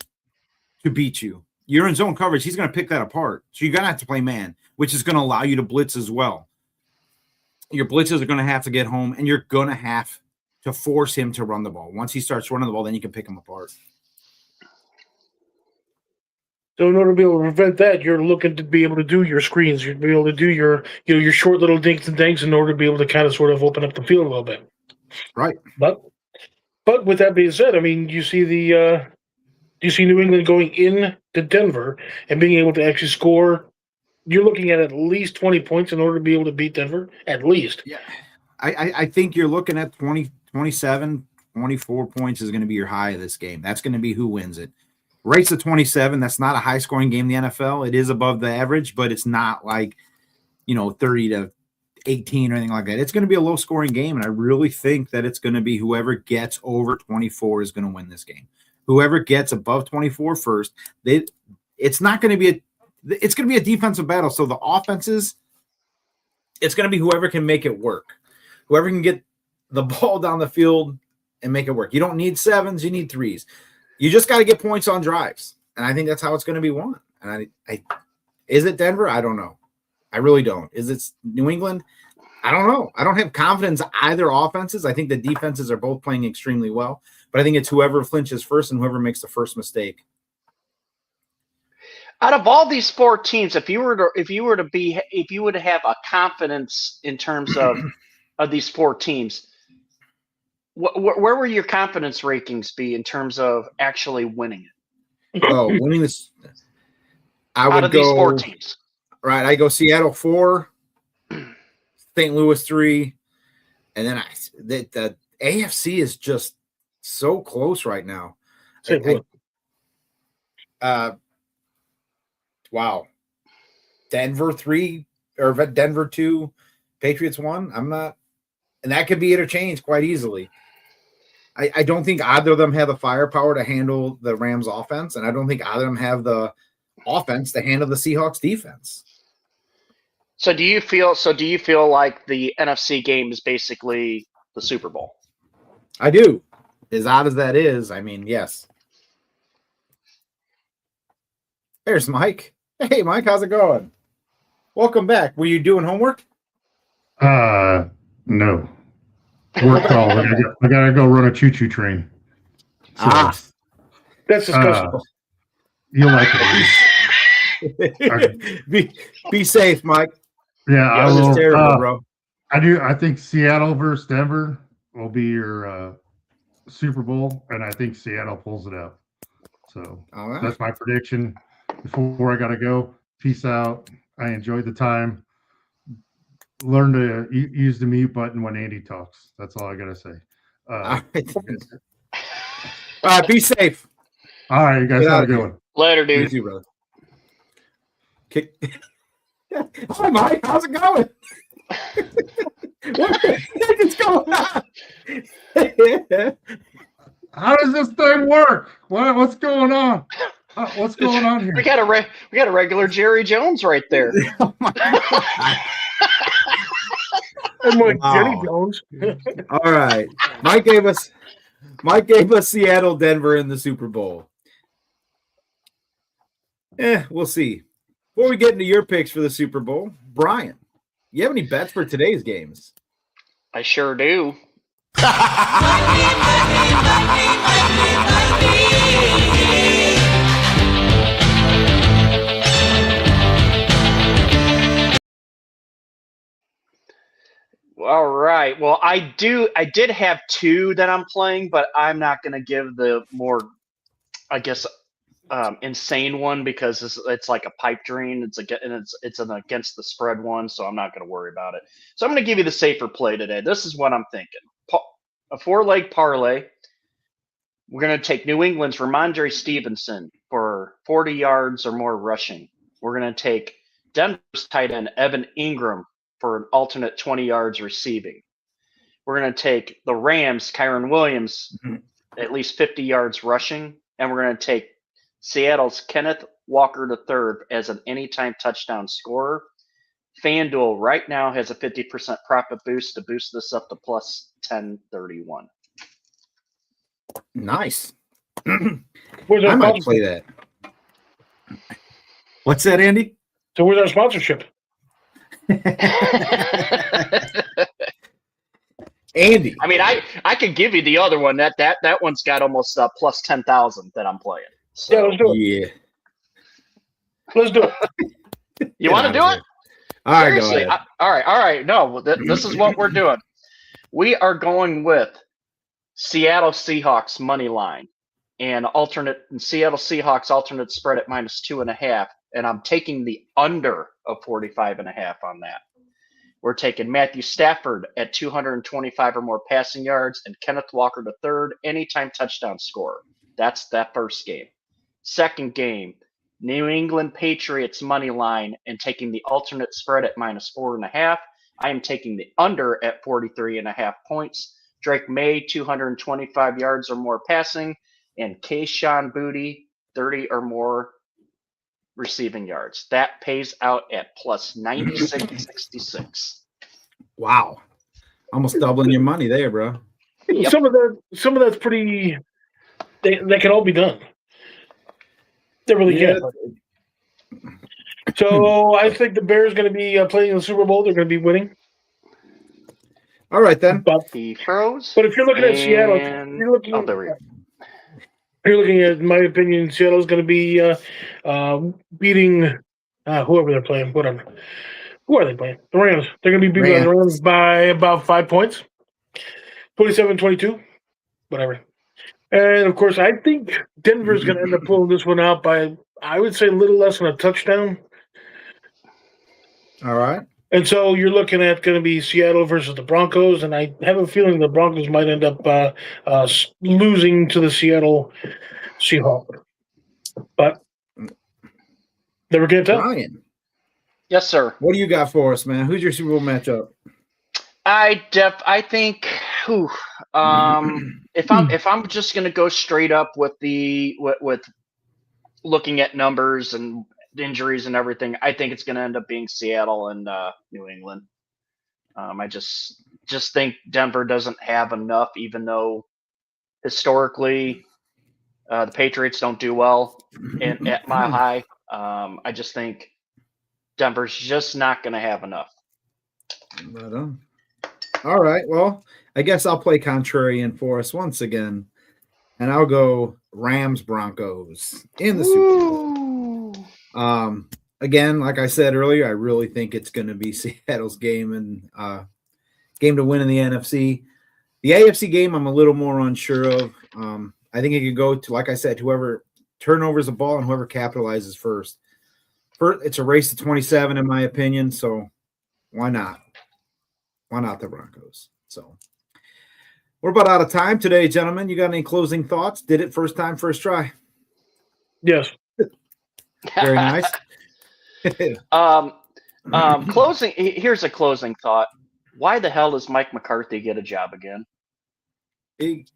to beat you. You're in zone coverage. He's going to pick that apart. So you're going to have to play man, which is going to allow you to blitz as well. Your blitzes are going to have to get home, and you're going to have to force him to run the ball. Once he starts running the ball, then you can pick him apart. So in order to be able to prevent that, you're looking to be able to do your screens. You're be able to do your short little dinks and danks in order to be able to kind of sort of open up the field a little bit. Right. But with that being said, I mean, you see New England going in to Denver and being able to actually score. You're looking at least 20 points in order to be able to beat Denver, at least. Yeah. I think you're looking at 20, 27, 24 points is going to be your high of this game. That's going to be who wins it. Rates of 27, that's not a high-scoring game in the NFL. It is above the average, but it's not like, 30 to 18 or anything like that. It's going to be a low-scoring game, and I really think that it's going to be whoever gets over 24 is going to win this game. Whoever gets above 24 first, it's not going to be it's going to be a defensive battle. So the offenses, it's going to be whoever can make it work. Whoever can get the ball down the field and make it work. You don't need sevens, you need threes. You just got to get points on drives. And I think that's how it's going to be won. And is it Denver? I don't know. I really don't. Is it New England? I don't know. I don't have confidence either offenses. I think the defenses are both playing extremely well. But I think it's whoever flinches first and whoever makes the first mistake. Out of all these four teams, if you were to have a confidence in terms of these four teams, where would your confidence rankings be in terms of actually winning it? Oh, winning this. I Out would of these go 4 teams. right. I go Seattle 4, St. Louis 3, and then the AFC is just so close right now. Wow. Denver 3 or Denver 2, Patriots 1. I'm not, and that could be interchanged quite easily. I don't think either of them have the firepower to handle the Rams offense, and I don't think either of them have the offense to handle the Seahawks defense. So do you feel like the NFC game is basically the Super Bowl? I do. As odd as that is, I mean, yes. There's Mike. Hey, Mike, how's it going? Welcome back. Were you doing homework? No. Work call. I gotta go run a choo-choo train. So, that's disgusting. You'll like it. Be safe, Mike. Yeah, I will. Terrible, bro. I think Seattle versus Denver will be your Super Bowl, and I think Seattle pulls it out. So that's my prediction. Before I gotta go, peace out. I enjoyed the time. Learn to use the mute button when Andy talks. That's all I gotta say. All right, be safe. All right, you guys have a good one. Later, dude. You too, brother. Hi, Mike. How's it going? What the heck is going on? How does this thing work? What's going on? What's going on here? We got a regular Jerry Jones right there. Oh my God. I'm like Jenny Jones. All right. Mike gave us Seattle, Denver in the Super Bowl. We'll see. Before we get into your picks for the Super Bowl, Brian, you have any bets for today's games? I sure do. All right. Well, I did have 2 that I'm playing, but I'm not going to give the more, I guess, insane one because it's like a pipe dream. It's an against the spread one, so I'm not going to worry about it. So I'm going to give you the safer play today. This is what I'm thinking: a 4-leg parlay. We're going to take New England's Ramondre Stevenson for 40 yards or more rushing. We're going to take Denver's tight end Evan Ingram for an alternate 20 yards receiving. We're going to take the Rams, Kyron Williams, at least 50 yards rushing. And we're going to take Seattle's Kenneth Walker III as an anytime touchdown scorer. FanDuel right now has a 50% profit boost to boost this up to plus 1031. Nice. I might play that. What's that, Andy? So where's our sponsorship? Andy. I mean, I could give you the other one. That one's got almost plus 10,000 that I'm playing. So, yeah, let's do it. Yeah. Let's do it. You want to do it? All right, Seriously. go ahead. All right. No, this is what we're doing. We are going with Seattle Seahawks money line and Seattle Seahawks alternate spread at -2.5. And I'm taking the under of 45.5 on that. We're taking Matthew Stafford at 225 or more passing yards and Kenneth Walker III anytime touchdown scorer. That's that first game. Second game, New England Patriots money line and taking the alternate spread at -4.5. I am taking the under at 43.5 points. Drake May 225 yards or more passing and Kayshon Boutte 30 or more receiving yards. That pays out at plus 96.66. Wow. Almost doubling your money there, bro. Yep. Some of that's pretty. They can all be done. They really can. So I think the Bears are going to be playing in the Super Bowl. They're going to be winning. All right then. But He froze. if you're looking at Seattle, you're looking at, in my opinion, Seattle's going to be beating whoever they're playing. Whatever. Who are they playing? The Rams. They're going to be beating the Rams by about 5 points. 27-22. Whatever. And of course, I think Denver's going to end up pulling this one out by, I would say, a little less than a touchdown. All right. And so you're looking at going to be Seattle versus the Broncos, and I have a feeling the Broncos might end up losing to the Seattle Seahawks. But never can tell. Ryan, Yes, sir. what do you got for us, man? Who's your Super Bowl matchup? I think if I'm just gonna go straight up with with looking at numbers and injuries and everything, I think it's gonna end up being Seattle and New England. I just think Denver doesn't have enough, even though historically the Patriots don't do well at Mile High. I just think Denver's just not gonna have enough. Right on. All right. Well, I guess I'll play contrarian for us once again, and I'll go Rams Broncos in the Super Bowl. Again, like I said earlier, I really think it's going to be Seattle's game and game to win in the NFC. The AFC game, I'm a little more unsure of. I think it could go to, like I said, whoever turnovers the ball and whoever capitalizes first. It's a race to 27, in my opinion. So why not? Why not the Broncos? So we're about out of time today, gentlemen. You got any closing thoughts? Did it first time, first try? Yes. Very nice. Closing. Here's a closing thought. Why the hell does Mike McCarthy get a job again? He's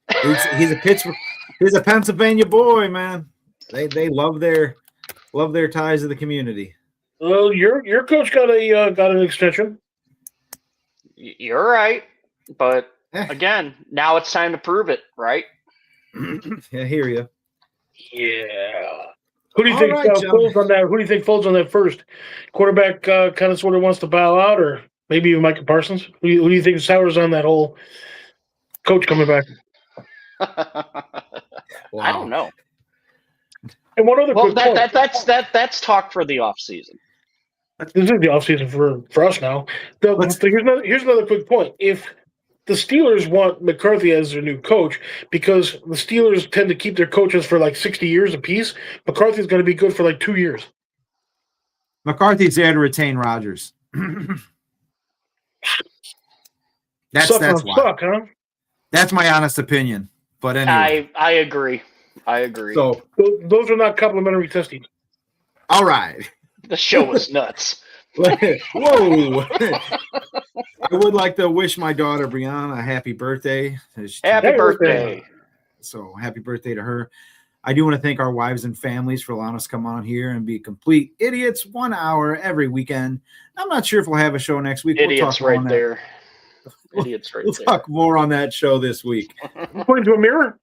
a Pittsburgh. He's a Pennsylvania boy, man. They love their ties to the community. Well, your coach got an extension. You're right, but again, now it's time to prove it, right? I hear you. Yeah. Who do you All think right, folds on that? Who do you think folds on that first? Quarterback kind of sort of wants to bow out, or maybe even Micah Parsons? Who do you think sours on that whole coach coming back? Wow. I don't know. And one other quick point. That's talk for the off season. This is the offseason for us now. Here's another quick point. If the Steelers want McCarthy as their new coach, because the Steelers tend to keep their coaches for like 60 years apiece, McCarthy's going to be good for like 2 years. McCarthy's there to retain Rodgers. That's why. Suck, huh? That's my honest opinion. But anyway, I agree. So those are not complimentary testing. all right. The show was nuts. Whoa. I would like to wish my daughter Brianna a happy birthday. Happy birthday. So happy birthday to her. I do want to thank our wives and families for allowing us to come on here and be complete idiots 1 hour every weekend. I'm not sure if we'll have a show next week. Idiots right there. Idiots right there. We'll talk more on that show this week. Pointing to a mirror?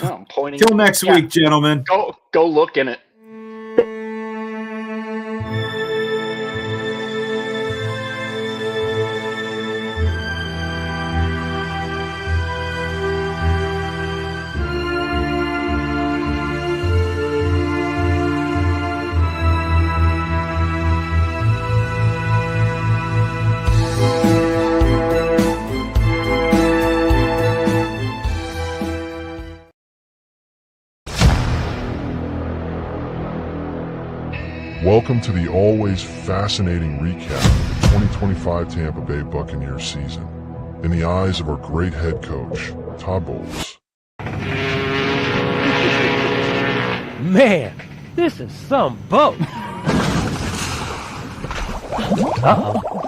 Oh, I'm pointing. Till next week, gentlemen. Go look in it. Welcome to the always fascinating recap of the 2025 Tampa Bay Buccaneers season. In the eyes of our great head coach, Todd Bowles. Man, this is some boat. Uh-oh.